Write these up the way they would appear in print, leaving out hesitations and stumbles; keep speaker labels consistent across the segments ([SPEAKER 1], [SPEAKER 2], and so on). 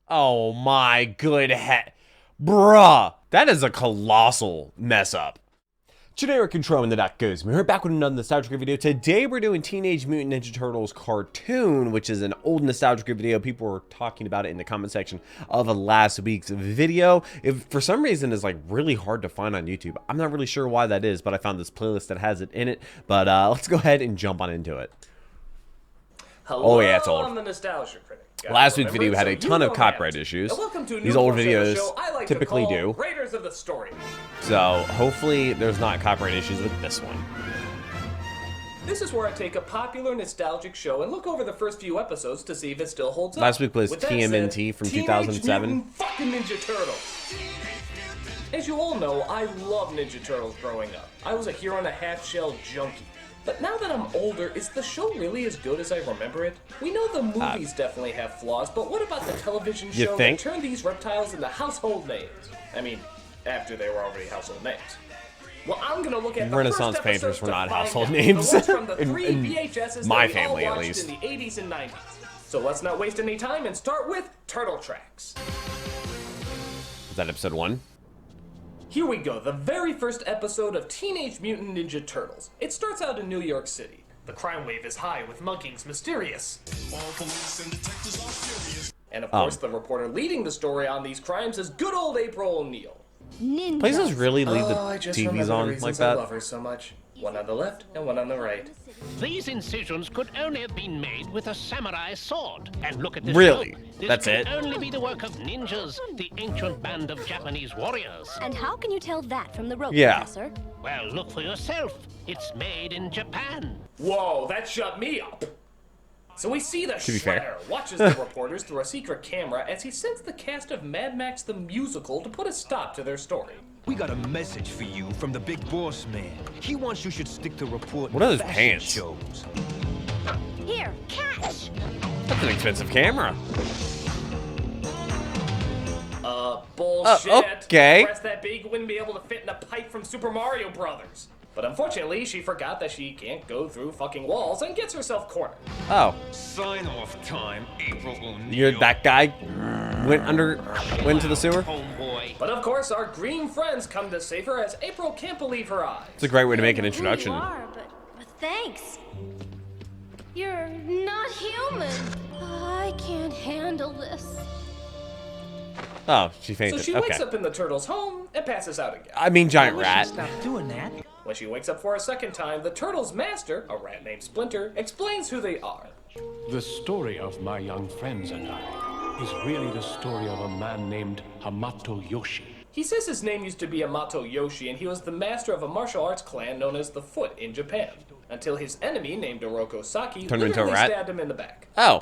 [SPEAKER 1] Oh my good head. Bruh, that is a colossal mess up. Generic control in the dot goes. We're back with another nostalgic video. Today we're doing Teenage Mutant Ninja Turtles cartoon, which is an old nostalgic video. People were talking about it in the comment section of last week's video. If for some reason it's like really hard to find on YouTube. I'm not really sure why that is, but I found this playlist that has it in it. But let's go ahead and jump on into it.
[SPEAKER 2] Hello,
[SPEAKER 1] oh yeah, it's old.
[SPEAKER 2] I'm the Nostalgia Critic.
[SPEAKER 1] Last week's video had a ton of copyright issues. These old videos typically do.
[SPEAKER 2] Raiders of the Story.
[SPEAKER 1] So hopefully there's not copyright issues with this one.
[SPEAKER 2] This is where I take a popular nostalgic show and look over the first few episodes to see if it still holds up.
[SPEAKER 1] Last week was TMNT from 2007.
[SPEAKER 2] Mutant fucking Ninja Turtles. As you all know, I love Ninja Turtles growing up. I was a Hero and a Half Shell junkie. But now that I'm older, is the show really as good as I remember it? We know the movies definitely have flaws, but what about the television show that turned these reptiles into household names? I mean, after they were already household names. Well, I'm gonna look at the
[SPEAKER 1] Renaissance
[SPEAKER 2] first
[SPEAKER 1] painters were not household
[SPEAKER 2] the
[SPEAKER 1] names.
[SPEAKER 2] ones from the three
[SPEAKER 1] in
[SPEAKER 2] VHSs
[SPEAKER 1] my
[SPEAKER 2] that we
[SPEAKER 1] family,
[SPEAKER 2] all
[SPEAKER 1] at
[SPEAKER 2] watched
[SPEAKER 1] least.
[SPEAKER 2] in the 80s and 90s. So let's not waste any time and start with Turtle Tracks.
[SPEAKER 1] Is that episode 1?
[SPEAKER 2] Here we go, the very first episode of Teenage Mutant Ninja Turtles. It starts out in New York City. The crime wave is high with muggings mysterious. And of course, the reporter leading the story on these crimes is good old April O'Neil.
[SPEAKER 1] Places really leave the
[SPEAKER 2] I just
[SPEAKER 1] TVs on like
[SPEAKER 2] I
[SPEAKER 1] that.
[SPEAKER 2] love her so much. One on the left and one on the right.
[SPEAKER 3] These incisions could only have been made with a samurai sword. And look at this.
[SPEAKER 1] Really?
[SPEAKER 3] This
[SPEAKER 1] That's
[SPEAKER 3] could
[SPEAKER 1] it?
[SPEAKER 3] only be the work of ninjas, the ancient band of Japanese warriors.
[SPEAKER 4] And how can you tell that from the rope,
[SPEAKER 1] Yeah.
[SPEAKER 4] Professor?
[SPEAKER 3] Well, look for yourself. It's made in Japan.
[SPEAKER 2] Whoa, that shut me up. So we see the
[SPEAKER 1] To be fair.
[SPEAKER 2] Shredder watches the reporters through a secret camera as he sends the cast of Mad Max the Musical to put a stop to their story.
[SPEAKER 5] We got a message for you from the big boss man. He wants you should stick to reporting
[SPEAKER 1] What are those
[SPEAKER 5] fashion
[SPEAKER 1] pants?
[SPEAKER 5] shows.
[SPEAKER 4] Here, catch!
[SPEAKER 1] That's an expensive camera.
[SPEAKER 2] Bullshit.
[SPEAKER 1] Okay.
[SPEAKER 2] Press that big wouldn't be able to fit in a pipe from Super Mario Brothers. But unfortunately, she forgot that she can't go through fucking walls and gets herself cornered.
[SPEAKER 1] Oh,
[SPEAKER 5] Sign off time, April O'Neil.
[SPEAKER 1] you're that guy went to the sewer?
[SPEAKER 3] Homeboy.
[SPEAKER 2] But of course, our green friends come to save her as April can't believe her eyes.
[SPEAKER 1] It's a great way to make an
[SPEAKER 4] I don't know
[SPEAKER 1] introduction.
[SPEAKER 4] Who you are, but thanks. You're not human. I can't handle this.
[SPEAKER 1] Oh, she
[SPEAKER 2] So
[SPEAKER 1] fainted.
[SPEAKER 2] she wakes
[SPEAKER 1] Okay.
[SPEAKER 2] up in the turtle's home and passes out again.
[SPEAKER 1] I mean, giant rat.
[SPEAKER 5] Stop doing that.
[SPEAKER 2] When she wakes up for a second time, the turtle's master, a rat named Splinter, explains who they are.
[SPEAKER 6] The story of my young friends and I is really the story of a man named Hamato Yoshi.
[SPEAKER 2] He says his name used to be Amato Yoshi, and he was the master of a martial arts clan known as the Foot in Japan, until his enemy, named Oroku Saki,
[SPEAKER 1] Turned him into a
[SPEAKER 2] literally
[SPEAKER 1] rat?
[SPEAKER 2] stabbed him in the back.
[SPEAKER 1] Oh.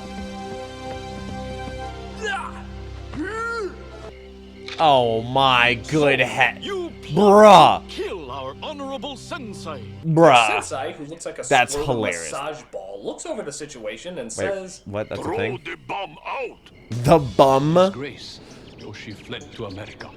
[SPEAKER 1] Oh my good head. Bruh.
[SPEAKER 6] Kill our honorable sensei.
[SPEAKER 1] Bruh.
[SPEAKER 2] Sensei, who looks like a
[SPEAKER 1] That's
[SPEAKER 2] swirling
[SPEAKER 1] hilarious.
[SPEAKER 2] massage ball, looks over the situation and
[SPEAKER 1] Wait,
[SPEAKER 2] says,
[SPEAKER 1] what? That's a
[SPEAKER 6] Throw
[SPEAKER 1] thing?
[SPEAKER 6] the bomb out.
[SPEAKER 1] The bum?
[SPEAKER 6] Grace, Yoshi fled to America.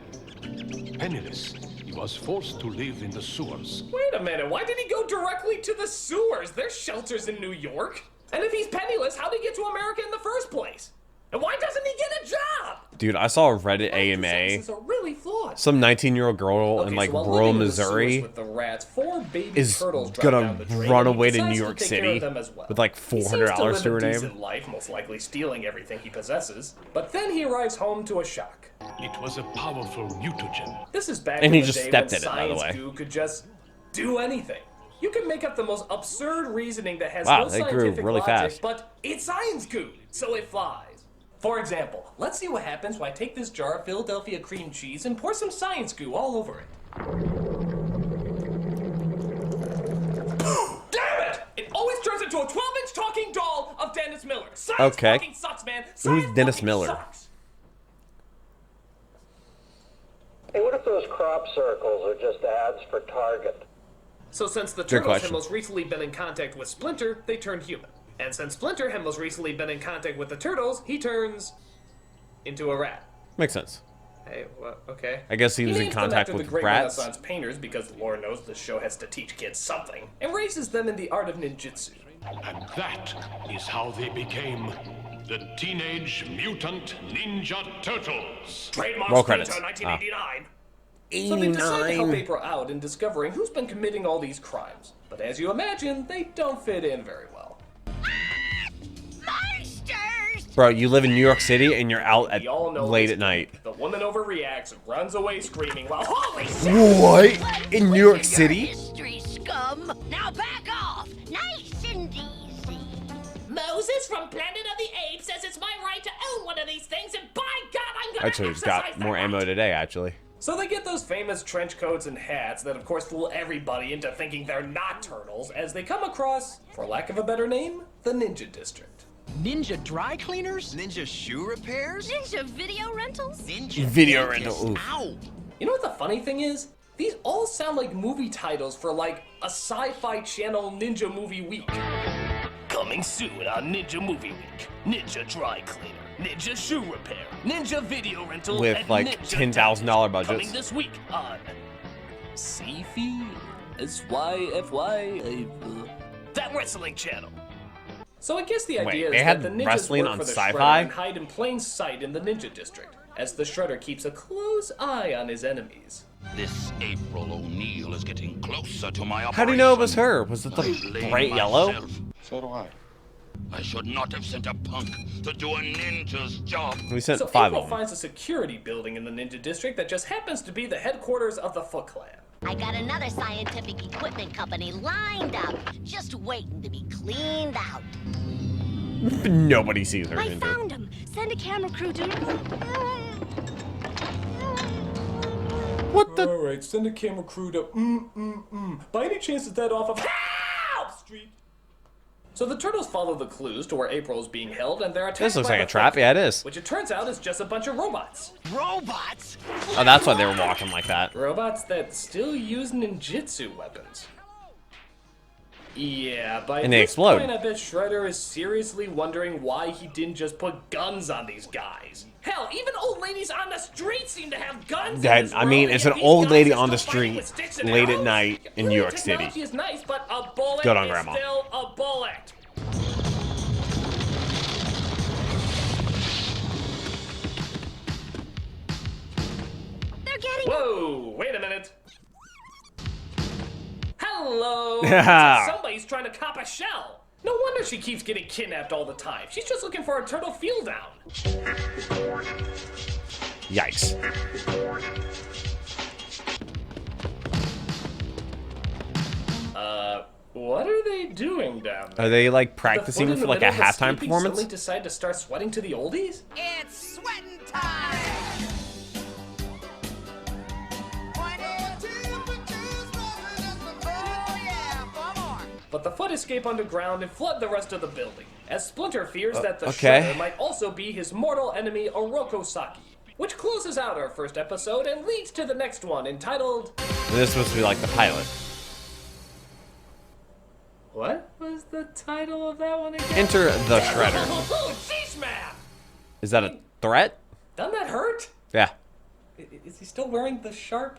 [SPEAKER 6] Penniless, he was forced to live in the sewers.
[SPEAKER 2] wait a minute, why did he go directly to the sewers? There's shelters in New York. And if he's penniless, how'd he get to America in the first place? And why doesn't he get a job?
[SPEAKER 1] Dude, I saw a Reddit AMA.
[SPEAKER 2] Sentences are really flawed.
[SPEAKER 1] Some 19-year-old girl in like
[SPEAKER 2] so while
[SPEAKER 1] rural
[SPEAKER 2] living in the sewers
[SPEAKER 1] Missouri
[SPEAKER 2] with the rats, 4 baby
[SPEAKER 1] is
[SPEAKER 2] turtles drop
[SPEAKER 1] gonna
[SPEAKER 2] down the drain,
[SPEAKER 1] run
[SPEAKER 2] and he
[SPEAKER 1] away to
[SPEAKER 2] decides
[SPEAKER 1] New York
[SPEAKER 2] take care of
[SPEAKER 1] City
[SPEAKER 2] them as well.
[SPEAKER 1] with like
[SPEAKER 2] He seems
[SPEAKER 1] $400 to her
[SPEAKER 2] live a
[SPEAKER 1] name.
[SPEAKER 2] decent life, most likely stealing everything he possesses. But then he arrives home to a shock.
[SPEAKER 6] It was a powerful mutagen.
[SPEAKER 2] This is back
[SPEAKER 1] And
[SPEAKER 2] in
[SPEAKER 1] he
[SPEAKER 2] the
[SPEAKER 1] just
[SPEAKER 2] day
[SPEAKER 1] stepped
[SPEAKER 2] when
[SPEAKER 1] in it, by the
[SPEAKER 2] science
[SPEAKER 1] way.
[SPEAKER 2] goo could just do anything. You can make up the most absurd reasoning that has
[SPEAKER 1] Wow,
[SPEAKER 2] no
[SPEAKER 1] they grew
[SPEAKER 2] scientific
[SPEAKER 1] really
[SPEAKER 2] logic,
[SPEAKER 1] fast.
[SPEAKER 2] but it's science goo, so it flies. For example, let's see what happens when I take this jar of Philadelphia cream cheese and pour some science goo all over it. Damn it! It always turns into a 12-inch talking doll of Dennis Miller. Science
[SPEAKER 1] Okay.
[SPEAKER 2] fucking sucks, man. Science
[SPEAKER 1] Who's Dennis
[SPEAKER 2] fucking
[SPEAKER 1] Miller?
[SPEAKER 2] Sucks.
[SPEAKER 7] Hey, what if those crop circles are just ads for Target?
[SPEAKER 2] So since the
[SPEAKER 1] Good
[SPEAKER 2] Turtles had
[SPEAKER 1] question.
[SPEAKER 2] most recently been in contact with Splinter, they turned human. And since Splinter had most recently been in contact with the Turtles, he turns into a rat.
[SPEAKER 1] Makes sense.
[SPEAKER 2] Hey, well, okay.
[SPEAKER 1] I guess he was in
[SPEAKER 2] names them
[SPEAKER 1] contact
[SPEAKER 2] after
[SPEAKER 1] with
[SPEAKER 2] the great
[SPEAKER 1] rats.
[SPEAKER 2] Renaissance painters because Lord knows the show has to teach kids something, and raises them in the art of ninjutsu.
[SPEAKER 6] And that is how they became The Teenage Mutant Ninja Turtles.
[SPEAKER 2] Trademark
[SPEAKER 1] Roll
[SPEAKER 2] Splinter,
[SPEAKER 1] credits.
[SPEAKER 2] 1989. So they decide to help April out in discovering who's been committing all these crimes. But as you imagine, they don't fit in very well.
[SPEAKER 4] Monsters!
[SPEAKER 1] Bro, you live in New York City and you're out at
[SPEAKER 2] We all know
[SPEAKER 1] late
[SPEAKER 2] this
[SPEAKER 1] at night.
[SPEAKER 2] The woman overreacts and runs away screaming while holy shit!
[SPEAKER 1] What? In New York City?
[SPEAKER 4] History, scum! Now back off! Nice and easy.
[SPEAKER 8] Moses from Planet of the Apes says it's my right to own one of these things, and by God, I'm gonna
[SPEAKER 1] Actually, we've got more ammo today, actually.
[SPEAKER 2] So they get those famous trench coats and hats that of course fool everybody into thinking they're not turtles as they come across, for lack of a better name, the Ninja District.
[SPEAKER 9] Ninja dry cleaners?
[SPEAKER 5] Ninja shoe repairs?
[SPEAKER 4] Ninja video rentals?
[SPEAKER 5] Ninja
[SPEAKER 1] Video
[SPEAKER 5] dentist.
[SPEAKER 1] rental, oof.
[SPEAKER 5] Ow!
[SPEAKER 2] You know what the funny thing is? These all sound like movie titles for like a sci-fi channel Ninja Movie Week. Coming soon on Ninja Movie Week. Ninja dry cleaner, Ninja shoe repair, Ninja video rental,
[SPEAKER 1] With,
[SPEAKER 2] and
[SPEAKER 1] like,
[SPEAKER 2] Ninja
[SPEAKER 1] $10,000
[SPEAKER 2] dentist.
[SPEAKER 1] budgets.
[SPEAKER 2] Coming this week on Sci-Fi SYFY that wrestling channel. So I guess the idea
[SPEAKER 1] Wait, they
[SPEAKER 2] is
[SPEAKER 1] had
[SPEAKER 2] that the ninjas
[SPEAKER 1] wrestling
[SPEAKER 2] work
[SPEAKER 1] on
[SPEAKER 2] for the
[SPEAKER 1] Sci-Fi?
[SPEAKER 2] Shredder and hide in plain sight in the Ninja District, as the Shredder keeps a close eye on his enemies.
[SPEAKER 10] This April O'Neil is getting closer to my operation.
[SPEAKER 1] How do you know it was her? Was it
[SPEAKER 10] I
[SPEAKER 1] the
[SPEAKER 10] blame
[SPEAKER 1] bright yellow?
[SPEAKER 10] myself.
[SPEAKER 5] So do I.
[SPEAKER 10] I should not have sent a punk to do a ninja's job.
[SPEAKER 1] We sent
[SPEAKER 2] So
[SPEAKER 1] 5
[SPEAKER 2] April
[SPEAKER 1] of them.
[SPEAKER 2] finds a security building in the Ninja District that just happens to be the headquarters of the Foot Clan.
[SPEAKER 4] I got another scientific equipment company lined up, just waiting to be cleaned out.
[SPEAKER 1] Nobody sees her.
[SPEAKER 4] I
[SPEAKER 1] Ninja.
[SPEAKER 4] found him. Send a camera crew to...
[SPEAKER 1] What the?
[SPEAKER 2] Alright, send a camera crew to By any chance is that off of Help Street? So the turtles follow the clues to where April is being held, and they're attacked
[SPEAKER 1] This looks
[SPEAKER 2] by
[SPEAKER 1] like a
[SPEAKER 2] the
[SPEAKER 1] trap.
[SPEAKER 2] Foot
[SPEAKER 1] Yeah, it
[SPEAKER 2] Clan,
[SPEAKER 1] is.
[SPEAKER 2] which it turns out is just a bunch of robots.
[SPEAKER 5] Robots?
[SPEAKER 1] Oh, that's why they were walking like that.
[SPEAKER 2] Robots that still use ninjutsu weapons. Yeah, by
[SPEAKER 1] And they
[SPEAKER 2] this
[SPEAKER 1] explode.
[SPEAKER 2] point I bet Shredder is seriously wondering why he didn't just put guns on these guys. Hell, even old ladies on the street seem to have guns in
[SPEAKER 1] That-
[SPEAKER 2] this
[SPEAKER 1] I mean,
[SPEAKER 2] world,
[SPEAKER 1] it's
[SPEAKER 2] and
[SPEAKER 1] an
[SPEAKER 2] these
[SPEAKER 1] old
[SPEAKER 2] guys
[SPEAKER 1] lady
[SPEAKER 2] are
[SPEAKER 1] on the
[SPEAKER 2] still fighting
[SPEAKER 1] street
[SPEAKER 2] with sticks and
[SPEAKER 1] late at
[SPEAKER 2] arrows?
[SPEAKER 1] night in New York City.
[SPEAKER 2] Technology is nice, but a bullet
[SPEAKER 1] Good on
[SPEAKER 2] is
[SPEAKER 1] Grandma.
[SPEAKER 2] still a bullet.
[SPEAKER 4] They're getting...
[SPEAKER 2] Whoa, wait a minute. Hello. Somebody's trying to cop a shell. No wonder she keeps getting kidnapped all the time. She's just looking for a turtle field down.
[SPEAKER 1] Yikes.
[SPEAKER 2] What are they doing down there?
[SPEAKER 1] Are they like
[SPEAKER 2] The
[SPEAKER 1] practicing
[SPEAKER 2] foot in
[SPEAKER 1] for
[SPEAKER 2] the
[SPEAKER 1] like a
[SPEAKER 2] middle of
[SPEAKER 1] halftime
[SPEAKER 2] escaping
[SPEAKER 1] performance?
[SPEAKER 2] Suddenly decide to start sweating to the oldies?
[SPEAKER 9] It's sweating time!
[SPEAKER 2] But the Foot escape underground and flood the rest of the building, as Splinter fears that the
[SPEAKER 1] okay.
[SPEAKER 2] Shredder might also be his mortal enemy Oroku Saki, which closes out our first episode and leads to the next one entitled...
[SPEAKER 1] This is supposed to be like the pilot.
[SPEAKER 2] What was the title of that one again?
[SPEAKER 1] Enter the Shredder.
[SPEAKER 2] Oh, jeez, man!
[SPEAKER 1] Is that a threat?
[SPEAKER 2] Doesn't that hurt?
[SPEAKER 1] Yeah.
[SPEAKER 2] Is he still wearing the sharp?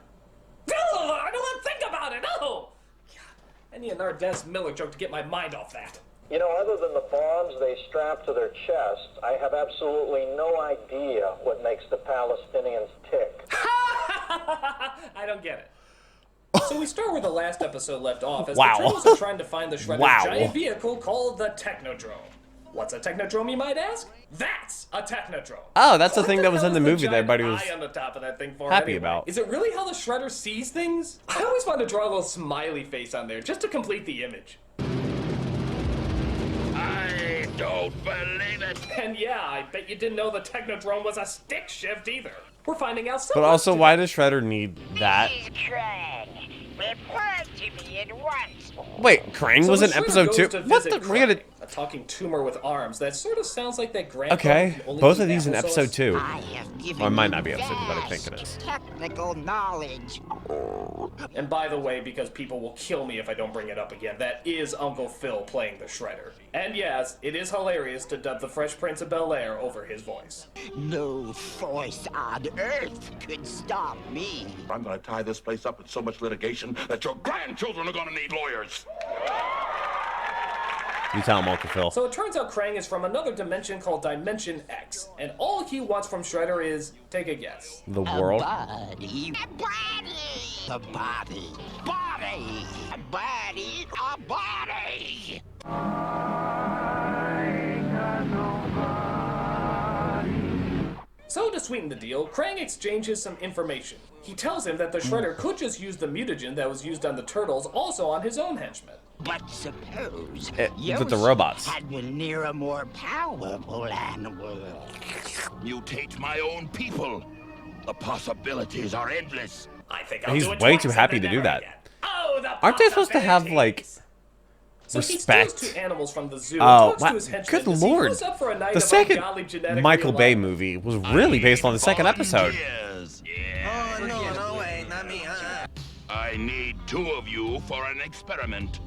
[SPEAKER 2] No, I don't want to think about it, no! I need an Ardez Miller joke to get my mind off that.
[SPEAKER 7] You know, other than the bombs they strap to their chests, I have absolutely no idea what makes the Palestinians tick.
[SPEAKER 2] I don't get it. So we start where the last episode left off, as
[SPEAKER 1] Wow.
[SPEAKER 2] the Turtles are trying to find the Shredder's
[SPEAKER 1] Wow.
[SPEAKER 2] giant vehicle called the Technodrome. What's a Technodrome, you might ask? That's a Technodrome.
[SPEAKER 1] Oh, that's the
[SPEAKER 2] What
[SPEAKER 1] thing that was
[SPEAKER 2] hell
[SPEAKER 1] in the
[SPEAKER 2] is
[SPEAKER 1] movie that
[SPEAKER 2] giant
[SPEAKER 1] everybody was
[SPEAKER 2] eye on the top of that thing for
[SPEAKER 1] happy
[SPEAKER 2] anyway?
[SPEAKER 1] about.
[SPEAKER 2] Is it really how the Shredder sees things? I always want to draw a little smiley face on there just to complete the image.
[SPEAKER 10] I don't believe it.
[SPEAKER 2] And yeah, I bet you didn't know the Technodrome was a stick shift either. We're finding out so
[SPEAKER 1] But
[SPEAKER 2] much
[SPEAKER 1] also,
[SPEAKER 2] today.
[SPEAKER 1] why does Shredder need that?
[SPEAKER 9] Report to me at once.
[SPEAKER 1] Wait, Krang
[SPEAKER 2] So
[SPEAKER 1] was
[SPEAKER 2] the
[SPEAKER 1] in
[SPEAKER 2] Shredder
[SPEAKER 1] episode
[SPEAKER 2] goes
[SPEAKER 1] 2?
[SPEAKER 2] to
[SPEAKER 1] What the?
[SPEAKER 2] visit
[SPEAKER 1] We're gonna.
[SPEAKER 2] Critic, a talking tumor with arms that sort of sounds like that grandpa.
[SPEAKER 1] Okay,
[SPEAKER 2] who can only
[SPEAKER 1] both
[SPEAKER 2] eat
[SPEAKER 1] of these in
[SPEAKER 2] applesauce.
[SPEAKER 1] episode 2.
[SPEAKER 9] I have given
[SPEAKER 1] Or it might
[SPEAKER 9] you
[SPEAKER 1] not be episode 2, but I think it
[SPEAKER 9] vast
[SPEAKER 1] is.
[SPEAKER 9] technical knowledge.
[SPEAKER 2] And by the way, because people will kill me if I don't bring it up again, that is Uncle Phil playing the Shredder. And yes, it is hilarious to dub the Fresh Prince of Bel-Air over his voice.
[SPEAKER 9] No force on earth could stop me.
[SPEAKER 10] I'm gonna tie this place up with so much litigation that your grandchildren are gonna need lawyers.
[SPEAKER 1] You tell him, Uncle Phil.
[SPEAKER 2] So it turns out Krang is from another dimension called Dimension X, and all he wants from Shredder is, take a guess.
[SPEAKER 1] The world?
[SPEAKER 9] A body. A body. Body. A body. A body.
[SPEAKER 2] So to sweeten the deal, Krang exchanges some information. He tells him that the Shredder could just use the mutagen that was used on the Turtles also on his own henchmen.
[SPEAKER 9] But suppose
[SPEAKER 1] with the robots.
[SPEAKER 9] had been near a more powerful animal.
[SPEAKER 10] Mutate my own people. The possibilities are endless.
[SPEAKER 2] I think I'll
[SPEAKER 1] He's
[SPEAKER 2] do it
[SPEAKER 1] way
[SPEAKER 2] twice
[SPEAKER 1] too
[SPEAKER 2] and
[SPEAKER 1] happy
[SPEAKER 2] then
[SPEAKER 1] to do
[SPEAKER 2] never
[SPEAKER 1] that.
[SPEAKER 2] again. Oh, the
[SPEAKER 1] Aren't they supposed to have, like,
[SPEAKER 2] So
[SPEAKER 1] respect?
[SPEAKER 2] he steals 2 animals from the zoo
[SPEAKER 1] Oh,
[SPEAKER 2] and talks to his henchmen
[SPEAKER 1] good
[SPEAKER 2] to see
[SPEAKER 1] lord.
[SPEAKER 2] who's up for a night
[SPEAKER 1] The
[SPEAKER 2] of
[SPEAKER 1] second
[SPEAKER 2] ungodly genetic
[SPEAKER 1] Michael Bay
[SPEAKER 2] realignment.
[SPEAKER 1] movie was really based on the second episode.
[SPEAKER 10] Yeah.
[SPEAKER 5] Oh, no, wait, not me.
[SPEAKER 10] I need 2 of you for an experiment.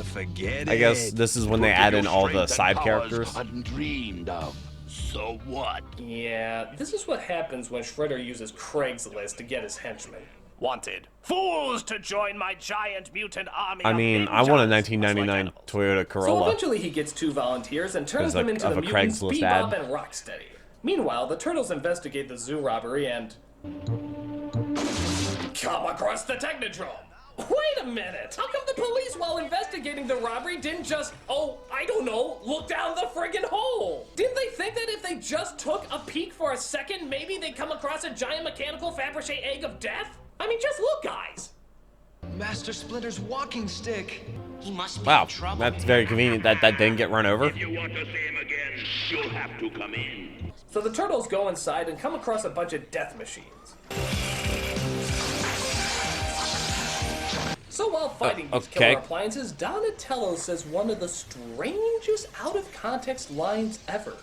[SPEAKER 5] Forget it.
[SPEAKER 1] I guess this is when they add in all the side characters.
[SPEAKER 10] Undreamed of. So what?
[SPEAKER 2] Yeah, this is what happens when Shredder uses Craigslist to get his henchmen.
[SPEAKER 11] Wanted. Fools to join my giant mutant army.
[SPEAKER 1] I mean, I want a 1999 Toyota
[SPEAKER 2] So
[SPEAKER 1] Corolla.
[SPEAKER 2] eventually he gets 2 volunteers and turns them into
[SPEAKER 1] of
[SPEAKER 2] the
[SPEAKER 1] a
[SPEAKER 2] mutants
[SPEAKER 1] Craigslist
[SPEAKER 2] Bebop
[SPEAKER 1] ad.
[SPEAKER 2] and Rocksteady. Meanwhile, the Turtles investigate the zoo robbery and come across the Technodrome. Wait a minute! How come the police, while investigating the robbery, didn't just, I don't know, look down the friggin' hole? Didn't they think that if they just took a peek for a second, maybe they'd come across a giant mechanical Fabergé egg of death? I mean, just look, guys!
[SPEAKER 5] Master Splinter's walking stick.
[SPEAKER 8] He must be
[SPEAKER 1] Wow,
[SPEAKER 8] in trouble.
[SPEAKER 1] that's very convenient that that didn't get run over.
[SPEAKER 10] If you want to see him again, you'll have to come in.
[SPEAKER 2] So the Turtles go inside and come across a bunch of death machines. So while fighting these
[SPEAKER 1] okay.
[SPEAKER 2] killer appliances, Donatello says one of the strangest out-of-context lines ever.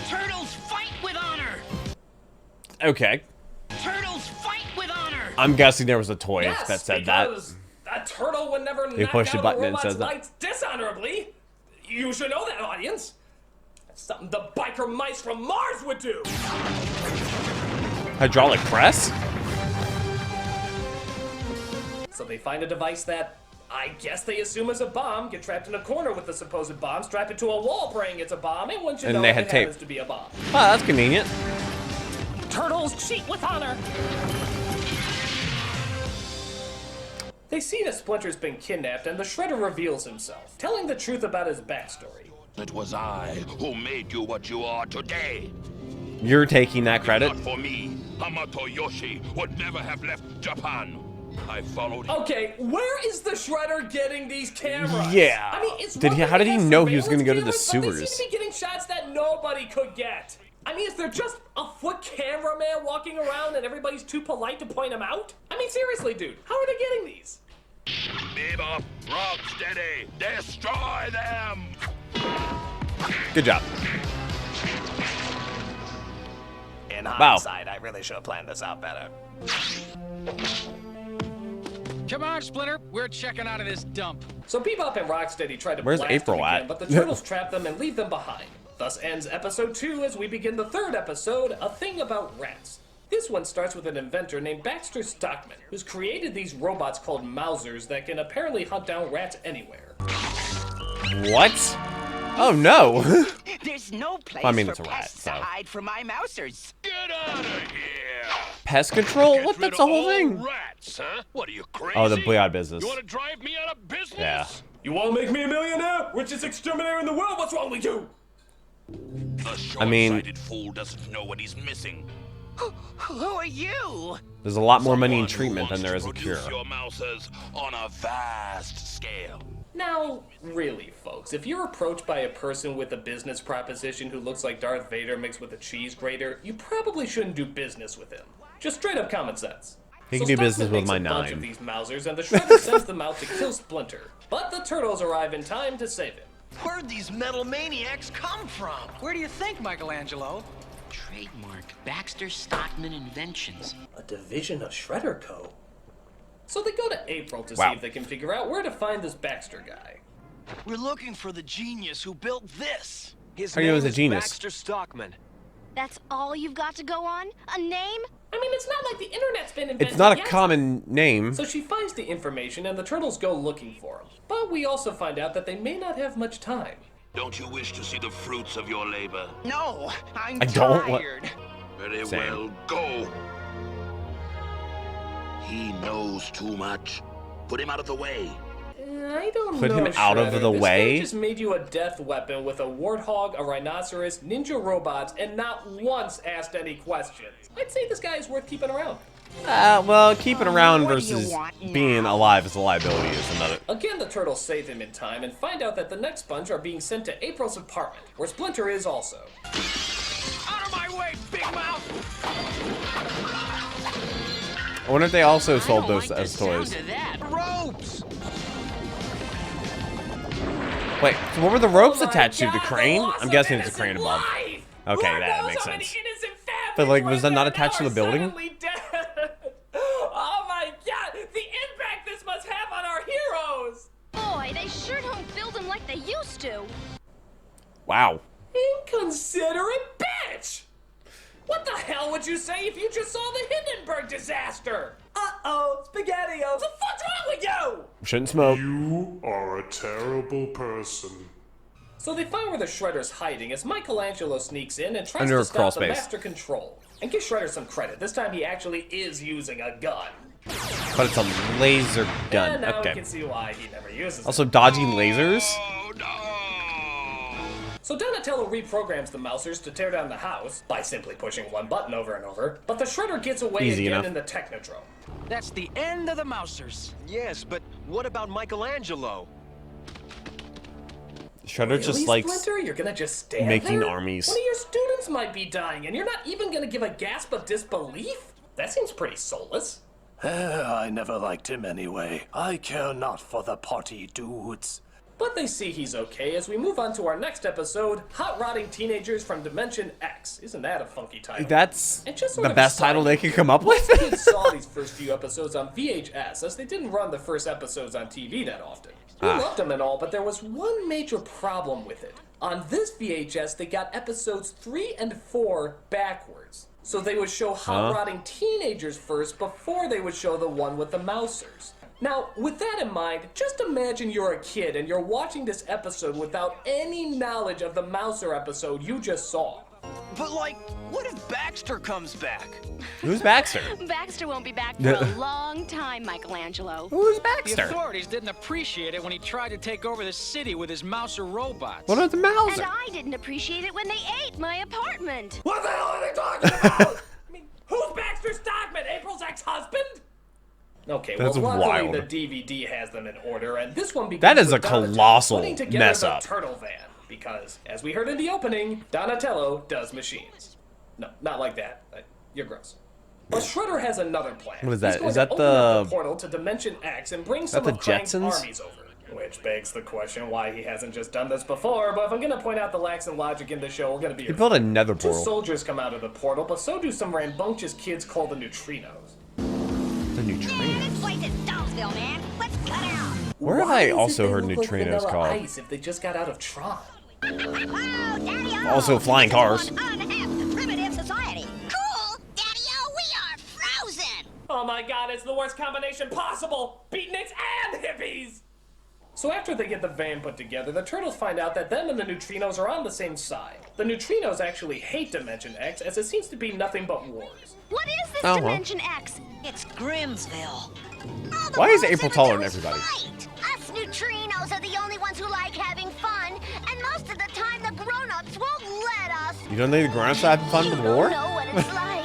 [SPEAKER 8] Turtles fight with honor!
[SPEAKER 1] Okay.
[SPEAKER 8] Turtles fight with honor!
[SPEAKER 1] I'm guessing there was a toy
[SPEAKER 2] Yes,
[SPEAKER 1] that said that.
[SPEAKER 2] because a turtle would never
[SPEAKER 1] They
[SPEAKER 2] knock
[SPEAKER 1] pushed a
[SPEAKER 2] down
[SPEAKER 1] button
[SPEAKER 2] a
[SPEAKER 1] and it
[SPEAKER 2] robot's
[SPEAKER 1] says that.
[SPEAKER 2] lights dishonorably. You should know that, audience. That's something the biker mice from Mars would do.
[SPEAKER 1] Hydraulic press?
[SPEAKER 2] So they find a device that I guess they assume is a bomb, get trapped in a corner with the supposed bomb, strap it to a wall praying it's a bomb, and once you
[SPEAKER 1] And
[SPEAKER 2] know
[SPEAKER 1] they
[SPEAKER 2] it,
[SPEAKER 1] had
[SPEAKER 2] it
[SPEAKER 1] tape.
[SPEAKER 2] happens to be a bomb.
[SPEAKER 1] Oh, that's convenient.
[SPEAKER 11] Turtles cheat with honor.
[SPEAKER 2] They see that Splinter's been kidnapped, and the Shredder reveals himself, telling the truth about his backstory.
[SPEAKER 10] It was I who made you what you are today.
[SPEAKER 1] You're taking that credit?
[SPEAKER 10] Not for me, Hamato Yoshi would never have left Japan. I followed him.
[SPEAKER 2] Okay, where is the Shredder getting these cameras?
[SPEAKER 1] Yeah.
[SPEAKER 2] I mean, it's
[SPEAKER 1] Did
[SPEAKER 2] one
[SPEAKER 1] he?
[SPEAKER 2] thing
[SPEAKER 1] How did
[SPEAKER 2] to
[SPEAKER 1] he
[SPEAKER 2] have
[SPEAKER 1] know he was going to go to the
[SPEAKER 2] surveillance cameras, but
[SPEAKER 1] sewers?
[SPEAKER 2] They seem to be getting shots that nobody could get. I mean, is there just a foot cameraman walking around and everybody's too polite to point him out? I mean, seriously, dude, how are they getting these?
[SPEAKER 10] Bebop, Rocksteady, destroy them!
[SPEAKER 1] Good job.
[SPEAKER 11] In
[SPEAKER 1] Wow.
[SPEAKER 11] hindsight, I really should have planned this out better.
[SPEAKER 12] Come on, Splinter. We're checking out of this dump.
[SPEAKER 2] So Bebop and Rocksteady try to
[SPEAKER 1] Where's
[SPEAKER 2] blast
[SPEAKER 1] April
[SPEAKER 2] them again,
[SPEAKER 1] at?
[SPEAKER 2] but the Turtles trap them and leave them behind. Thus ends episode 2 as we begin the 3rd episode, A Thing About Rats. This one starts with an inventor named Baxter Stockman, who's created these robots called Mousers that can apparently hunt down rats anywhere.
[SPEAKER 1] What? Oh no!
[SPEAKER 9] There's no place
[SPEAKER 1] I mean,
[SPEAKER 9] for
[SPEAKER 1] it's a rat,
[SPEAKER 9] pests
[SPEAKER 1] so.
[SPEAKER 9] to hide from my mousers.
[SPEAKER 10] Get out of here!
[SPEAKER 1] Pest control?
[SPEAKER 3] Get
[SPEAKER 1] What?
[SPEAKER 3] rid
[SPEAKER 1] That's the
[SPEAKER 3] of
[SPEAKER 1] whole
[SPEAKER 3] all
[SPEAKER 1] thing.
[SPEAKER 3] Rats, huh? What are you crazy?
[SPEAKER 1] Oh, the Beyond business.
[SPEAKER 3] You want to drive me out of business?
[SPEAKER 1] Yeah.
[SPEAKER 2] You want to make me a millionaire? Richest exterminator in the world? What's wrong with you?
[SPEAKER 10] The
[SPEAKER 1] I mean-
[SPEAKER 10] short-sighted fool doesn't know what he's missing.
[SPEAKER 9] Who are you?
[SPEAKER 1] There's a lot more money in
[SPEAKER 10] Someone who
[SPEAKER 1] treatment than
[SPEAKER 10] wants
[SPEAKER 1] there
[SPEAKER 10] to
[SPEAKER 1] is a cure.
[SPEAKER 10] produce your mousers on a vast scale.
[SPEAKER 2] Now, really, folks, if you're approached by a person with a business proposition who looks like Darth Vader mixed with a cheese grater, you probably shouldn't do business with him. Just straight up common sense.
[SPEAKER 1] He
[SPEAKER 2] So
[SPEAKER 1] can do
[SPEAKER 2] Stockman
[SPEAKER 1] business with
[SPEAKER 2] makes
[SPEAKER 1] my
[SPEAKER 2] a bunch of
[SPEAKER 1] 9.
[SPEAKER 2] these Mousers, and the Shredder sends them out to kill Splinter. But the Turtles arrive in time to save him.
[SPEAKER 5] Where'd these metal maniacs come from?
[SPEAKER 12] Where do you think, Michelangelo?
[SPEAKER 8] Trademark Baxter Stockman Inventions.
[SPEAKER 2] A division of Shredder Co. So they go to April to
[SPEAKER 1] Wow.
[SPEAKER 2] see if they can figure out where to find this Baxter guy.
[SPEAKER 5] We're looking for the genius who built this. His
[SPEAKER 1] How do you know
[SPEAKER 5] name
[SPEAKER 1] he's a
[SPEAKER 5] is
[SPEAKER 1] genius?
[SPEAKER 5] Baxter Stockman.
[SPEAKER 4] That's all you've got to go on? A name?
[SPEAKER 2] I mean, it's not like the internet's been invented
[SPEAKER 1] It's not a
[SPEAKER 2] yet.
[SPEAKER 1] common name.
[SPEAKER 2] So she finds the information and the turtles go looking for him. But we also find out that they may not have much time.
[SPEAKER 10] Don't you wish to see the fruits of your labor?
[SPEAKER 9] No, I'm
[SPEAKER 1] I don't
[SPEAKER 9] tired.
[SPEAKER 10] Very
[SPEAKER 1] Same.
[SPEAKER 10] well, go. He knows too much. Put him out of the way.
[SPEAKER 2] I don't
[SPEAKER 1] Put
[SPEAKER 2] know,
[SPEAKER 1] him out of
[SPEAKER 2] Shredder.
[SPEAKER 1] the
[SPEAKER 2] This
[SPEAKER 1] way?
[SPEAKER 2] guy just made you a death weapon with a warthog, a rhinoceros, ninja robots, and not once asked any questions. I'd say this guy is worth keeping around.
[SPEAKER 1] Well, keeping around
[SPEAKER 9] What do you
[SPEAKER 1] versus
[SPEAKER 9] want now?
[SPEAKER 1] being alive as a liability is another.
[SPEAKER 2] Again, the turtles save him in time and find out that the next bunch are being sent to April's apartment, where Splinter is also.
[SPEAKER 12] Out of my way, big mouth!
[SPEAKER 1] I wonder if they also sold
[SPEAKER 12] I don't
[SPEAKER 1] those
[SPEAKER 12] like
[SPEAKER 1] as
[SPEAKER 12] the sound
[SPEAKER 1] toys.
[SPEAKER 12] of that. Ropes!
[SPEAKER 1] Wait, so what were the ropes
[SPEAKER 2] Oh my
[SPEAKER 1] attached to?
[SPEAKER 2] God,
[SPEAKER 1] The crane?
[SPEAKER 2] loss
[SPEAKER 1] I'm
[SPEAKER 2] of
[SPEAKER 1] guessing it's a
[SPEAKER 2] innocent
[SPEAKER 1] crane above.
[SPEAKER 2] life!
[SPEAKER 1] Okay,
[SPEAKER 2] Lord
[SPEAKER 1] that
[SPEAKER 2] knows
[SPEAKER 1] makes
[SPEAKER 2] how many
[SPEAKER 1] sense.
[SPEAKER 2] innocent families
[SPEAKER 1] But, like, was
[SPEAKER 2] right
[SPEAKER 1] that not
[SPEAKER 2] there
[SPEAKER 1] attached to
[SPEAKER 2] now
[SPEAKER 1] the building?
[SPEAKER 2] are suddenly dead. Oh my God! The impact this must have on our heroes!
[SPEAKER 4] Boy, they sure don't build them like they used to.
[SPEAKER 1] Wow.
[SPEAKER 2] Inconsiderate bitch! What the hell would you say if you just saw the Hindenburg disaster? Uh-oh, SpaghettiOs. What the fuck's wrong with you?
[SPEAKER 1] Shouldn't smoke.
[SPEAKER 6] You are a terrible person.
[SPEAKER 2] So they find where the Shredder's hiding as Michelangelo sneaks in and tries
[SPEAKER 1] Under
[SPEAKER 2] to
[SPEAKER 1] a
[SPEAKER 2] stop
[SPEAKER 1] crawl
[SPEAKER 2] the
[SPEAKER 1] space.
[SPEAKER 2] Master Control. And give Shredder some credit. This time he actually is using a gun.
[SPEAKER 1] But it's a laser gun.
[SPEAKER 2] And now we
[SPEAKER 1] Okay.
[SPEAKER 2] can see why he never uses
[SPEAKER 1] Also,
[SPEAKER 2] it.
[SPEAKER 1] dodging lasers?
[SPEAKER 10] Oh, no!
[SPEAKER 2] So Donatello reprograms the Mousers to tear down the house by simply pushing one button over and over, but the Shredder gets away
[SPEAKER 1] Easy
[SPEAKER 2] again
[SPEAKER 1] enough.
[SPEAKER 2] in the Technodrome.
[SPEAKER 12] That's the end of the Mousers.
[SPEAKER 5] Yes, but what about Michelangelo?
[SPEAKER 1] Shredder
[SPEAKER 2] Really,
[SPEAKER 1] just likes
[SPEAKER 2] Splinter? You're gonna just stand
[SPEAKER 1] making
[SPEAKER 2] there?
[SPEAKER 1] armies.
[SPEAKER 2] One of your students might be dying, and you're not even gonna give a gasp of disbelief? That seems pretty soulless.
[SPEAKER 11] I never liked him anyway. I care not for the party dudes.
[SPEAKER 2] But they see he's okay as we move on to our next episode, Hot Rodding Teenagers from Dimension X. Isn't that a funky title?
[SPEAKER 1] That's
[SPEAKER 2] And just sort
[SPEAKER 1] the
[SPEAKER 2] of
[SPEAKER 1] best
[SPEAKER 2] a side
[SPEAKER 1] title they
[SPEAKER 2] note,
[SPEAKER 1] could come up with.
[SPEAKER 2] most kids saw these first few episodes on VHS, as they didn't run the first episodes on TV that often. We loved them and all, but there was one major problem with it. On this VHS, they got episodes 3 and 4 backwards. So they would show Hot Rodding Teenagers first before they would show the one with the Mousers. Now, with that in mind, just imagine you're a kid and you're watching this episode without any knowledge of the Mouser episode you just saw.
[SPEAKER 5] But like, what if Baxter comes back?
[SPEAKER 1] Who's Baxter?
[SPEAKER 4] Baxter won't be back for a long time, Michelangelo.
[SPEAKER 1] Who's
[SPEAKER 12] The
[SPEAKER 1] Baxter?
[SPEAKER 12] authorities didn't appreciate it when he tried to take over the city with his Mouser robots.
[SPEAKER 1] What about the
[SPEAKER 4] And
[SPEAKER 1] Mouser?
[SPEAKER 4] I didn't appreciate it when they ate my apartment.
[SPEAKER 2] What the hell are they talking about? I mean, who's Baxter Stockman? April's ex-husband? Okay,
[SPEAKER 1] That's
[SPEAKER 2] well, luckily
[SPEAKER 1] wild.
[SPEAKER 2] the DVD has them in order, and this one begins
[SPEAKER 1] That is
[SPEAKER 2] with
[SPEAKER 1] a
[SPEAKER 2] Donatello
[SPEAKER 1] colossal
[SPEAKER 2] putting together
[SPEAKER 1] mess
[SPEAKER 2] the
[SPEAKER 1] up.
[SPEAKER 2] Turtle Van, because, as we heard in the opening, Donatello does machines. No, not like that. You're gross. But Shredder has another plan.
[SPEAKER 1] What is that?
[SPEAKER 2] He's going
[SPEAKER 1] Is
[SPEAKER 2] to
[SPEAKER 1] that
[SPEAKER 2] open up
[SPEAKER 1] the-
[SPEAKER 2] portal to Dimension X and bring
[SPEAKER 1] that
[SPEAKER 2] some
[SPEAKER 1] the
[SPEAKER 2] of Krang's
[SPEAKER 1] Jetsons?
[SPEAKER 2] armies over? Which begs the question why he hasn't just done this before, but if I'm going to point out the lacks in logic in the show, we're going to be...
[SPEAKER 1] He built a nether
[SPEAKER 2] Two
[SPEAKER 1] portal.
[SPEAKER 2] soldiers come out of the portal, but so do some rambunctious kids called the Neutrinos.
[SPEAKER 1] The neutrinos.
[SPEAKER 9] This place is Dawsville, man. Let's cut out.
[SPEAKER 1] Where have
[SPEAKER 2] Why
[SPEAKER 1] I
[SPEAKER 2] is it
[SPEAKER 1] also
[SPEAKER 2] they
[SPEAKER 1] heard
[SPEAKER 2] look like
[SPEAKER 1] neutrinos
[SPEAKER 2] Vanilla
[SPEAKER 1] called?
[SPEAKER 2] Ice if they just got out of Tron?
[SPEAKER 9] Oh, Daddy-O.
[SPEAKER 1] Also flying cars.
[SPEAKER 9] This is one unhappy, primitive society. Cool, Daddy-O, we are frozen.
[SPEAKER 2] Oh my god, it's the worst combination possible! Beatniks and hippies! So after they get the van put together, the Turtles find out that them and the Neutrinos are on the same side. The Neutrinos actually hate Dimension X, as it seems to be nothing but wars.
[SPEAKER 4] What is this
[SPEAKER 1] Oh, well.
[SPEAKER 4] Dimension X?
[SPEAKER 9] It's Grimsville.
[SPEAKER 1] Why is April taller than everybody?
[SPEAKER 4] Us neutrinos are the only ones who like having fun, and most of the time the grown-ups won't let us.
[SPEAKER 1] You don't think the grown-ups are having fun
[SPEAKER 4] You
[SPEAKER 1] with
[SPEAKER 4] don't
[SPEAKER 1] war?
[SPEAKER 4] know what it's like.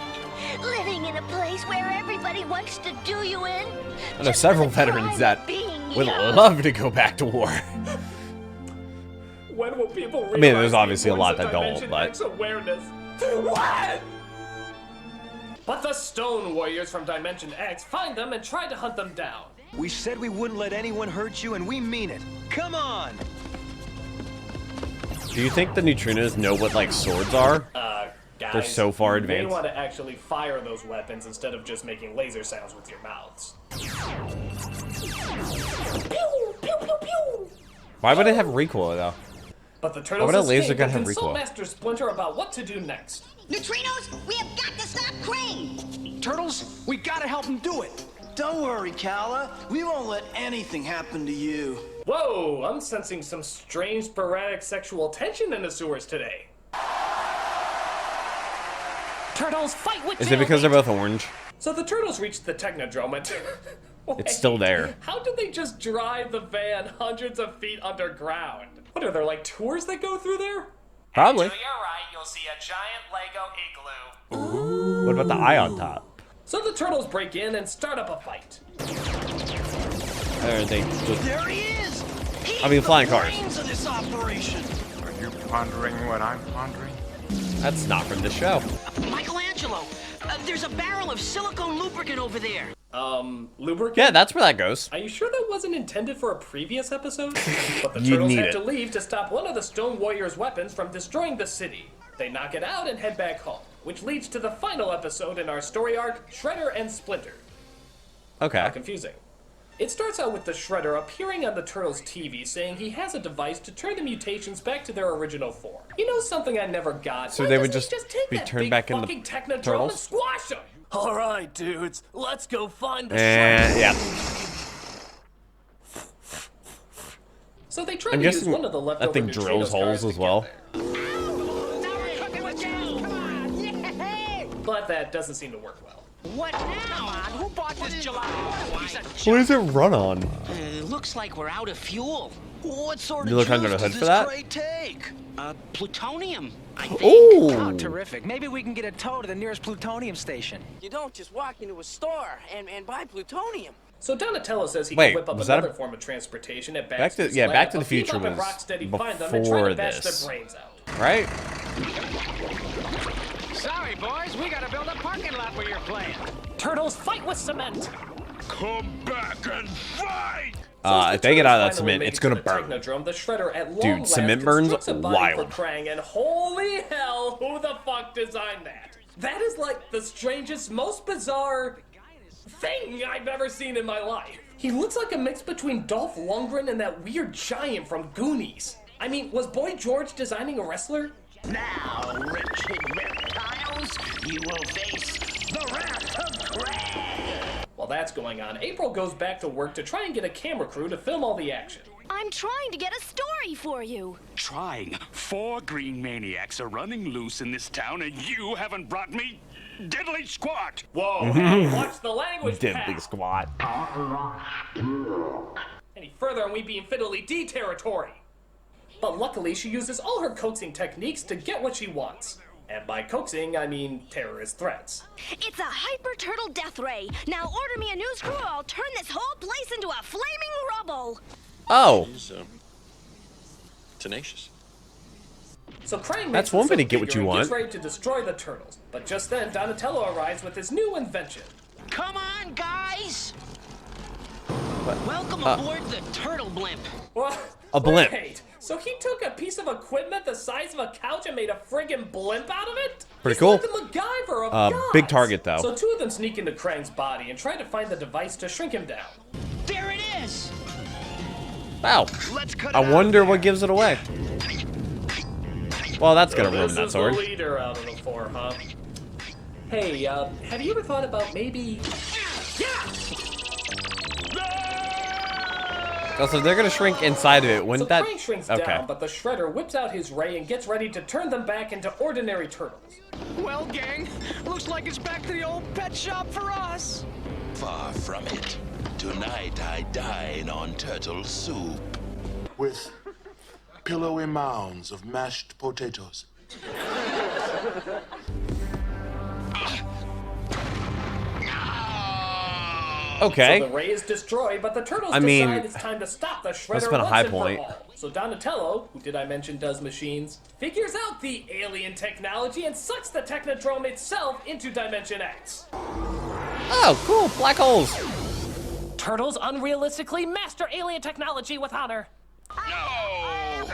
[SPEAKER 4] Living in a place where everybody wants to do you in.
[SPEAKER 1] I know
[SPEAKER 4] just
[SPEAKER 1] several
[SPEAKER 4] for the
[SPEAKER 1] veterans
[SPEAKER 4] pride
[SPEAKER 1] that
[SPEAKER 4] of being
[SPEAKER 1] would
[SPEAKER 4] young.
[SPEAKER 1] love to go back to war.
[SPEAKER 2] When will people realize
[SPEAKER 1] mean, there's
[SPEAKER 2] the
[SPEAKER 1] obviously a lot
[SPEAKER 2] importance
[SPEAKER 1] that
[SPEAKER 2] of
[SPEAKER 1] don't,
[SPEAKER 2] Dimension
[SPEAKER 1] but-
[SPEAKER 2] X awareness? What? But the Stone Warriors from Dimension X find them and try to hunt them down.
[SPEAKER 5] We said we wouldn't let anyone hurt you, and we mean it. Come on!
[SPEAKER 1] Do you think the neutrinos know what, like, swords are?
[SPEAKER 2] Guys,
[SPEAKER 1] They're so far
[SPEAKER 2] you may
[SPEAKER 1] advanced.
[SPEAKER 2] want to actually fire those weapons instead of just making laser sounds with your mouths. Pew, pew, pew, pew.
[SPEAKER 1] Why would it have recoil, though?
[SPEAKER 2] But the Turtles
[SPEAKER 1] would a laser
[SPEAKER 2] escape
[SPEAKER 1] gun
[SPEAKER 2] and
[SPEAKER 1] have
[SPEAKER 2] consult
[SPEAKER 1] recoil?
[SPEAKER 2] Master Splinter about what to do next.
[SPEAKER 9] Neutrinos, we have got to stop Crane.
[SPEAKER 12] Turtles, we gotta help him do it.
[SPEAKER 13] Don't worry, Kala. We won't let anything happen to you.
[SPEAKER 2] Whoa, I'm sensing some strange sporadic sexual tension in the sewers today.
[SPEAKER 8] Turtles, fight with
[SPEAKER 1] Is it because they're both orange?
[SPEAKER 2] So the turtles reached the Technodrome and...
[SPEAKER 1] It's still there.
[SPEAKER 2] How did they just drive the van hundreds of feet underground? What are there, like tours that go through there?
[SPEAKER 1] Probably.
[SPEAKER 14] To your right, you'll see a giant Lego igloo.
[SPEAKER 1] Ooh. What about the eye on top?
[SPEAKER 2] So the turtles break in and start up a fight.
[SPEAKER 1] Or they just...
[SPEAKER 13] There he is!
[SPEAKER 1] I mean, flying cars.
[SPEAKER 13] Of this operation.
[SPEAKER 15] Are you pondering what I'm pondering?
[SPEAKER 1] That's not from this show.
[SPEAKER 16] Michelangelo, there's a barrel of silicone lubricant over there.
[SPEAKER 2] Lubricant?
[SPEAKER 1] Yeah, that's where that goes.
[SPEAKER 2] Are you sure that wasn't intended for a previous episode? But the
[SPEAKER 1] You
[SPEAKER 2] turtles
[SPEAKER 1] need
[SPEAKER 2] have
[SPEAKER 1] it.
[SPEAKER 2] to leave to stop one of the Stone Warrior's weapons from destroying the city. They knock it out and head back home, which leads to the final episode in our story arc, Shredder and Splintered.
[SPEAKER 1] Okay.
[SPEAKER 2] How confusing. It starts out with the Shredder appearing on the Turtles' TV saying he has a device to turn the mutations back to their original form. You know something I never got?
[SPEAKER 1] So
[SPEAKER 2] Why
[SPEAKER 1] they would
[SPEAKER 2] doesn't he
[SPEAKER 1] just
[SPEAKER 2] take
[SPEAKER 1] be
[SPEAKER 2] that
[SPEAKER 1] turned
[SPEAKER 2] big
[SPEAKER 1] back into
[SPEAKER 2] fucking Technodrome
[SPEAKER 1] turtles?
[SPEAKER 2] and squash him?
[SPEAKER 11] All right, dudes, let's go find the
[SPEAKER 1] And yeah.
[SPEAKER 2] So they try
[SPEAKER 1] I'm
[SPEAKER 2] to use
[SPEAKER 1] guessing
[SPEAKER 2] one of the leftover
[SPEAKER 1] that thing drills holes as well.
[SPEAKER 2] But that doesn't seem to work well.
[SPEAKER 16] What now? Who bought this gelato?
[SPEAKER 1] What does it run on?
[SPEAKER 16] Looks like we're out of fuel.
[SPEAKER 13] What sort
[SPEAKER 1] You
[SPEAKER 13] of
[SPEAKER 1] look under
[SPEAKER 13] juice
[SPEAKER 1] the hood
[SPEAKER 13] does
[SPEAKER 1] for
[SPEAKER 13] this
[SPEAKER 1] that?
[SPEAKER 13] crate take?
[SPEAKER 16] Plutonium, I think.
[SPEAKER 1] Ooh.
[SPEAKER 12] Oh, terrific. Maybe we can get a tow to the nearest plutonium station.
[SPEAKER 17] You don't just walk into a store and buy plutonium.
[SPEAKER 2] So Donatello says he
[SPEAKER 1] Wait,
[SPEAKER 2] can whip up
[SPEAKER 1] was that
[SPEAKER 2] another form of transportation at
[SPEAKER 1] Back to
[SPEAKER 2] Baxter's
[SPEAKER 1] yeah,
[SPEAKER 2] lab,
[SPEAKER 1] Back to the
[SPEAKER 2] but
[SPEAKER 1] Future
[SPEAKER 2] Bebop and
[SPEAKER 1] was
[SPEAKER 2] Rocksteady find them and try
[SPEAKER 1] before
[SPEAKER 2] to bash
[SPEAKER 1] this,
[SPEAKER 2] their brains out.
[SPEAKER 1] right?
[SPEAKER 3] Sorry, boys, we gotta build a parking lot where you're playing.
[SPEAKER 8] Turtles, fight with cement.
[SPEAKER 10] Come back and fight!
[SPEAKER 1] If they get out of that
[SPEAKER 2] Finally
[SPEAKER 1] cement,
[SPEAKER 2] made
[SPEAKER 1] it's
[SPEAKER 2] it to
[SPEAKER 1] gonna
[SPEAKER 2] the
[SPEAKER 1] burn.
[SPEAKER 2] Technodrome, the Shredder at long
[SPEAKER 1] Dude,
[SPEAKER 2] last
[SPEAKER 1] cement burns
[SPEAKER 2] constructs a body
[SPEAKER 1] wild.
[SPEAKER 2] for Krang, and holy hell, who the fuck designed that? That is like the strangest, most bizarre thing I've ever seen in my life. He looks like a mix between Dolph Lundgren and that weird giant from Goonies. I mean, was Boy George designing a wrestler?
[SPEAKER 9] Now, wretched reptiles, you will face the wrath of Krang!
[SPEAKER 2] While that's going on, April goes back to work to try and get a camera crew to film all the action.
[SPEAKER 4] I'm trying to get a story for you.
[SPEAKER 18] Trying? 4 green maniacs are running loose in this town, and you haven't brought me diddly squat!
[SPEAKER 2] Whoa, hey, watch the language,
[SPEAKER 1] Diddly
[SPEAKER 2] pal.
[SPEAKER 1] squat.
[SPEAKER 2] Any further and we'd be in Fiddly D territory. But luckily, she uses all her coaxing techniques to get what she wants. And by coaxing, I mean terrorist threats.
[SPEAKER 4] It's a hyper turtle death ray. Now order me a news crew or I'll turn this whole place into a flaming rubble.
[SPEAKER 1] Oh.
[SPEAKER 19] He's, tenacious.
[SPEAKER 2] So Krang
[SPEAKER 1] That's
[SPEAKER 2] makes
[SPEAKER 1] one way to
[SPEAKER 2] himself
[SPEAKER 1] get what
[SPEAKER 2] bigger
[SPEAKER 1] you
[SPEAKER 2] and gets
[SPEAKER 1] want.
[SPEAKER 2] ready to destroy the turtles. But just then, Donatello arrives with his new invention.
[SPEAKER 16] Come on, guys!
[SPEAKER 1] What?
[SPEAKER 16] Welcome aboard the Turtle Blimp.
[SPEAKER 2] What?
[SPEAKER 1] A blimp.
[SPEAKER 2] Wait, so he took a piece of equipment the size of a couch and made a friggin' blimp out of it?
[SPEAKER 1] Pretty
[SPEAKER 2] He's
[SPEAKER 1] cool.
[SPEAKER 2] like the MacGyver of gods.
[SPEAKER 1] Big target, though.
[SPEAKER 2] So two of them sneak into Krang's body and try to find the device to shrink him down.
[SPEAKER 16] There it is!
[SPEAKER 1] Wow. I wonder what gives it away. Well, that's gonna ruin
[SPEAKER 2] This
[SPEAKER 1] that
[SPEAKER 2] is
[SPEAKER 1] sword.
[SPEAKER 2] the leader out of the four, huh? Hey, have you ever thought about maybe... Yeah!
[SPEAKER 1] Also, they're gonna shrink inside of it. Wouldn't
[SPEAKER 2] So
[SPEAKER 1] that?
[SPEAKER 2] Krang shrinks
[SPEAKER 1] Okay.
[SPEAKER 2] down, but the Shredder whips out his ray and gets ready to turn them back into ordinary turtles.
[SPEAKER 12] Well, gang, looks like it's back to the old pet shop for us.
[SPEAKER 10] Far from it. Tonight I dine on turtle soup.
[SPEAKER 20] With pillowy mounds of mashed potatoes.
[SPEAKER 1] Okay.
[SPEAKER 2] So the ray is destroyed, but the turtles
[SPEAKER 1] I mean,
[SPEAKER 2] decide it's time to stop the Shredder
[SPEAKER 1] that's been a
[SPEAKER 2] once
[SPEAKER 1] high
[SPEAKER 2] and for
[SPEAKER 1] point.
[SPEAKER 2] all. So Donatello, who did I mention does machines, figures out the alien technology and sucks the Technodrome itself into Dimension X.
[SPEAKER 1] Oh, cool. Black holes.
[SPEAKER 8] Turtles unrealistically master alien technology with honor.
[SPEAKER 9] No!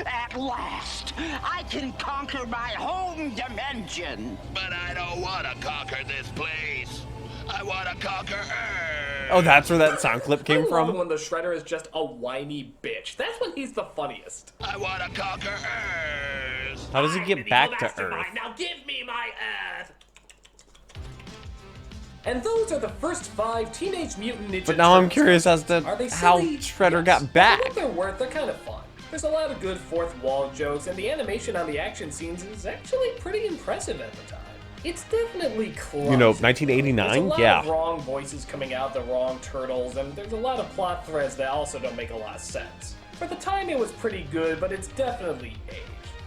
[SPEAKER 9] At last, I can conquer my home dimension.
[SPEAKER 10] But I don't want to conquer this place. I want to conquer Earth.
[SPEAKER 1] Oh, that's where that sound clip came
[SPEAKER 2] I love
[SPEAKER 1] from?
[SPEAKER 2] when the Shredder is just a whiny bitch. That's when he's the funniest.
[SPEAKER 10] I want to conquer Earth.
[SPEAKER 1] How does he get back to Earth?
[SPEAKER 2] Now give me my Earth. And those are the first 5 Teenage Mutant Ninja Turtles.
[SPEAKER 1] But now I'm curious as to how
[SPEAKER 2] silly?
[SPEAKER 1] Shredder
[SPEAKER 2] Yes.
[SPEAKER 1] got back.
[SPEAKER 2] For what they're worth, they're kind of fun. There's a lot of good fourth wall jokes, and the animation on the action scenes is actually pretty impressive at the time. It's definitely clumsy.
[SPEAKER 1] You know, 1989?
[SPEAKER 2] There's a lot
[SPEAKER 1] Yeah.
[SPEAKER 2] of wrong voices coming out, the wrong turtles, and there's a lot of plot threads that also don't make a lot of sense. For the time, it was pretty good, but it's definitely aged.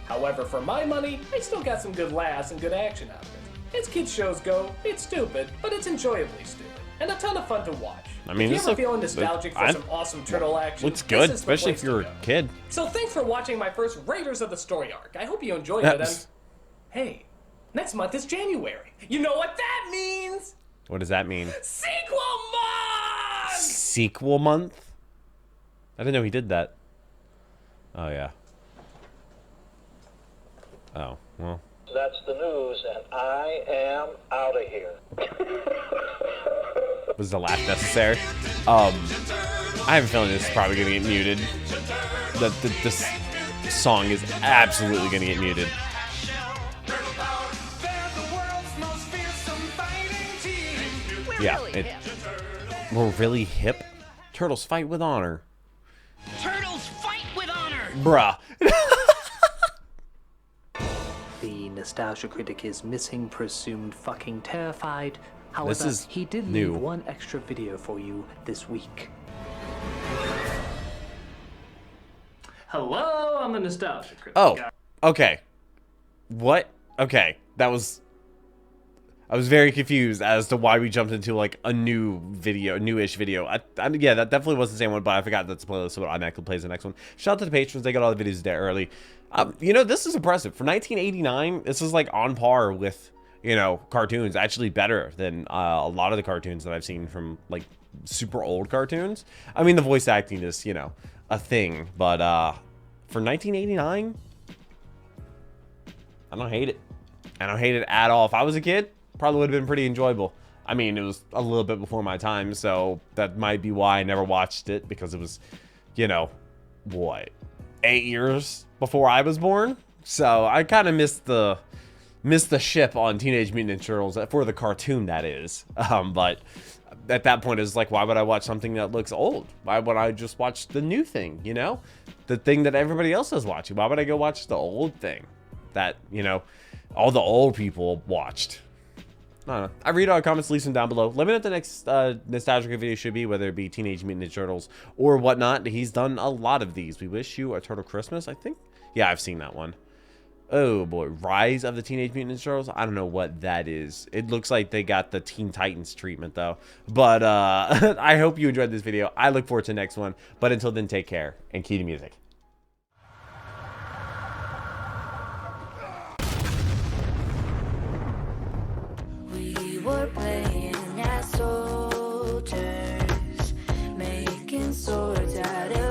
[SPEAKER 2] However, for my money, I still got some good laughs and good action out of it. As kids shows go, it's stupid, but it's enjoyably stupid, and a ton of fun to watch.
[SPEAKER 1] I mean,
[SPEAKER 2] if you
[SPEAKER 1] this
[SPEAKER 2] ever feeling nostalgic for some awesome turtle action,
[SPEAKER 1] looks good,
[SPEAKER 2] this is the
[SPEAKER 1] especially
[SPEAKER 2] place
[SPEAKER 1] if you're
[SPEAKER 2] to
[SPEAKER 1] a
[SPEAKER 2] go.
[SPEAKER 1] kid.
[SPEAKER 2] So thanks for watching my first Raiders of the Story arc. I hope you enjoyed it, and hey, next month is January. You know what that means?
[SPEAKER 1] What does that mean?
[SPEAKER 2] Sequel month!
[SPEAKER 1] Sequel month? I didn't know he did that. Oh, yeah. Oh, well.
[SPEAKER 7] That's the news, and I am out of here.
[SPEAKER 1] Was the laugh necessary? I have a feeling this is probably going to get muted. This song is absolutely going to get muted. Yeah, we're really hip. Turtles fight with honor.
[SPEAKER 16] Turtles fight with honor!
[SPEAKER 1] Bruh.
[SPEAKER 19] The nostalgia critic is missing, presumed fucking terrified. However,
[SPEAKER 1] This is
[SPEAKER 19] he did
[SPEAKER 1] new.
[SPEAKER 19] leave one extra video for you this week.
[SPEAKER 21] Hello, I'm the nostalgia critic.
[SPEAKER 1] Oh, okay. What? Okay, that was... I was very confused as to why we jumped into like a new video, newish video. Yeah, that definitely was the same one, but I forgot that's the playlist, so it automatically plays the next one. Shout out to the patrons, they got all the videos there early. You know, this is impressive. For 1989, this is like on par with, you know, cartoons. Actually better than a lot of the cartoons that I've seen from like super old cartoons. I mean, the voice acting is, you know, a thing, but for 1989, I don't hate it. I don't hate it at all. If I was a kid, probably would have been pretty enjoyable. I mean, it was a little bit before my time, so that might be why I never watched it, because it was, you know, what, 8 years before I was born? So I kind of missed the ship on Teenage Mutant Ninja Turtles, for the cartoon, that is. But at that point, it's like, why would I watch something that looks old? Why would I just watch the new thing, you know? The thing that everybody else is watching. Why would I go watch the old thing that, you know, all the old people watched? I don't know. I read all the comments, leave them down below. Let me know what the next nostalgic video should be, whether it be Teenage Mutant Ninja Turtles or whatnot. He's done a lot of these. We Wish You a Turtle Christmas, I think. Yeah, I've seen that one. Oh boy, Rise of the Teenage Mutant Ninja Turtles. I don't know what that is. It looks like they got the Teen Titans treatment though. But I hope you enjoyed this video. I look forward to the next one. But until then, take care and cue the music.
[SPEAKER 22] We were playing as soldiers, making swords out of